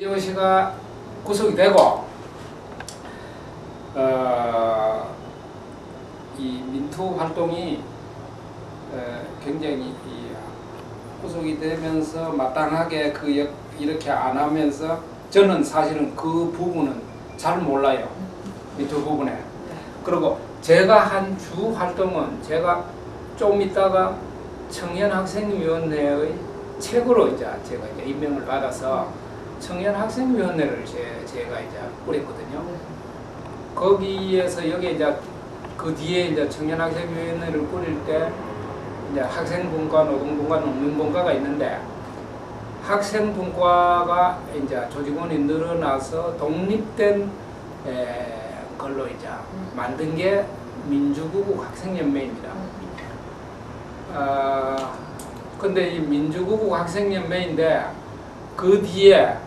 이재호 씨가 구속이 되고 이 민투 활동이 굉장히 구속이 되면서 마땅하게 이렇게 안 하면서 저는 사실은 그 부분은 잘 몰라요. 민투 부분에. 그리고 제가 한 주 활동은 제가 좀 있다가 청년학생위원회의 책으로 제가 이제 임명을 받아서 청년학생위원회를 제가 이제 꾸렸거든요. 거기에서 여기 이제 그 뒤에 이제 청년학생위원회를 꾸릴 때 이제 학생분과 노동분과 농민분과가 있는데 학생분과가 이제 조직원이 늘어나서 독립된 걸로 이제 만든 게 민주구국 학생연맹입니다. 근데 이 민주구국 학생연맹인데 그 뒤에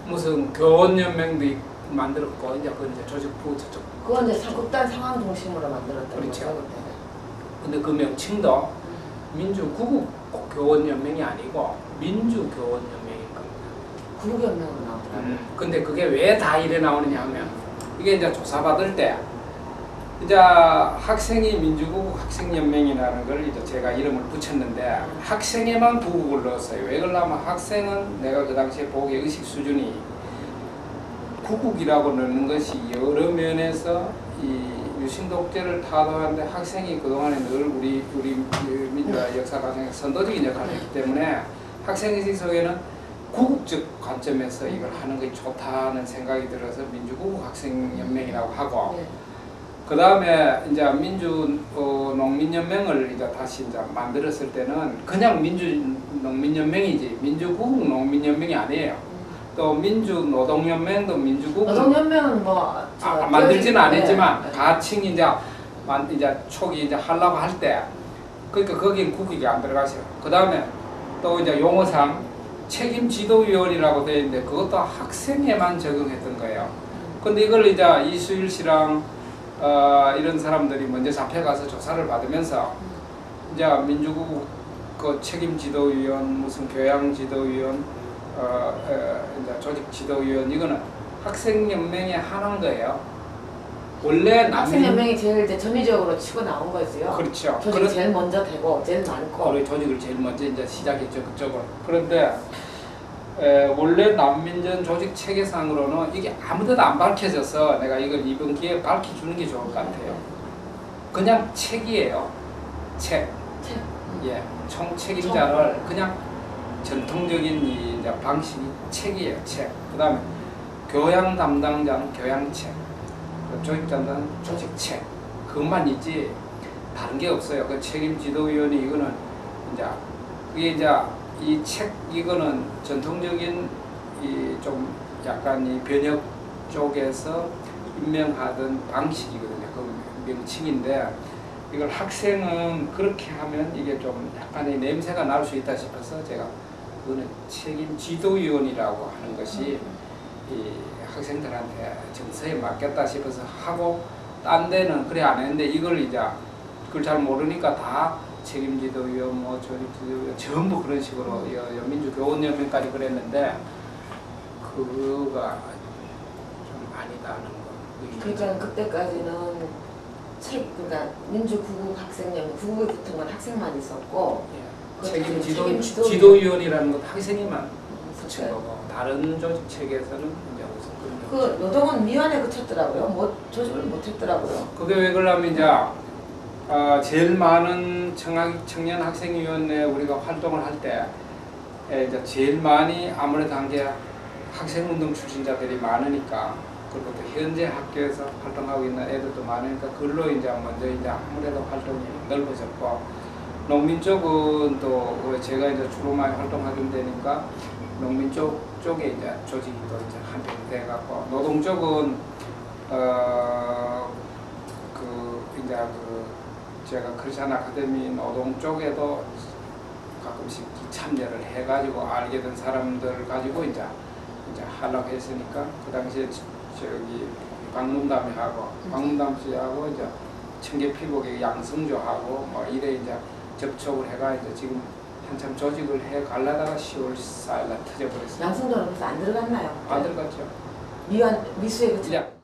무슨 교원연맹도 만들었고 이제 그 이제 조직부 저쪽. 그건 이제 극단 상황 중심으로 만들었던 그렇죠. 거죠. 근데 그 명칭도 민주구국 교원연맹이 아니고 민주교원연맹인 겁니다. 구국연맹으로 나오더라고요. 근데 그게 왜 다 이래 나오느냐 하면 이게 이제 조사받을 때 이제 학생이 민주구국 학생연맹이라는 걸 이제 제가 이름을 붙였는데 학생에만 구국을 넣었어요. 왜 그러냐면 학생은 내가 그 당시에 보기에 의식 수준이 구국이라고 넣는 것이 여러 면에서 이 유신독재를 타도하는데 학생이 그동안에 늘 우리 민주화 역사 과정에서 선도적인 역할을 했기 때문에 학생의식 속에는 구국적 관점에서 이걸 하는 것이 좋다는 생각이 들어서 민주구국 학생연맹이라고 하고 그 다음에 이제 농민연맹을 이제 다시 이제 만들었을 때는 그냥 민주농민연맹이지 민주구국 농민연맹이 아니에요. 또 민주노동연맹도 민주구국 노동연맹은 만들지는 않았지만 가칭 이제 초기 이제 하려고 할 때 그러니까 거기는 국익이 안 들어가세요. 그 다음에 또 이제 용어상 책임지도위원이라고 되어 있는데 그것도 학생에만 적용했던 거예요. 근데 이걸 이제 이수일 씨랑 이런 사람들이 먼저 잡혀가서 조사를 받으면서 이제 민주구국 그 책임지도위원 무슨 교양지도위원 이제 조직지도위원 이거는 학생연맹에 하는 거예요. 원래 학생연맹이 제일 이제 전위적으로 치고 나온 거지요. 그렇죠. 조직이 제일 먼저 되고 제일 많고. 우리 조직을 제일 먼저 이제 시작했죠 그쪽은. 그런데 원래 난민전 조직 체계상으로는 이게 아무데도 안 밝혀져서 내가 이걸 이번 기회에 밝혀주는 게 좋을 것 같아요. 그냥 책이에요. 책. 예, 총 책임자를 그냥 전통적인 이 이제 방식이 책이에요. 책. 그 다음에 교양 담당자는 교양책, 조직 담당자는 조직책. 그것만 있지 다른 게 없어요. 그 책임지도위원회 이거는 이제 그게 이제 이 책 이거는 전통적인 이 좀 약간 이 변혁 쪽에서 임명하던 방식이거든요. 그 명칭인데 이걸 학생은 그렇게 하면 이게 좀 약간의 냄새가 날 수 있다 싶어서 제가 그거는 책임지도위원이라고 하는 것이 이 학생들한테 정서에 맞겠다 싶어서 하고 딴 데는 그래 안 했는데 이걸 이제 그걸 잘 모르니까 다 책임지도위원 뭐 조직지도위원 전부 그런 식으로 민주교원연맹까지 그랬는데 그거가 좀 아니다는 거. 그러니까 그때까지는 그러니까 민주구국 학생연맹 구국에 붙은 건 학생만 있었고 책임지도위원이라는 것도 학생이만 붙인 거고 다른 조직 체계에서는 이제 무슨 그 노동은 미완에 그쳤더라고요. 뭐 조직을 못했더라고요. 그게 왜 그러냐면 이제 제일 많은 청년학생위원회 우리가 활동을 할 때 이제 제일 많이 아무래도 한 게 학생운동 출신자들이 많으니까 그리고 또 현재 학교에서 활동하고 있는 애들도 많으니까 그걸로 이제 먼저 이제 아무래도 활동이 넓어졌고 농민 쪽은 또 제가 이제 주로 많이 활동하게 되니까 농민 쪽에 이제 조직이 또 이제 한편이 돼갖고 노동 쪽은 제가 크리스천 아카데미 노동 쪽에도 가끔씩 참여를 해가지고 알게 된 사람들 가지고 이제 하려고 했으니까 그 당시에 저기 박문담하고 박문담 씨하고 이제 청계피복의 양성조하고 뭐 이래 이제 접촉을 해가 이제 지금 한참 조직을 해 갈라다가 10월 4일 날 터져버렸어요. 양승도는 그래서 안 들어갔나요? 안 들어갔죠. 미수에 그쳐. 이제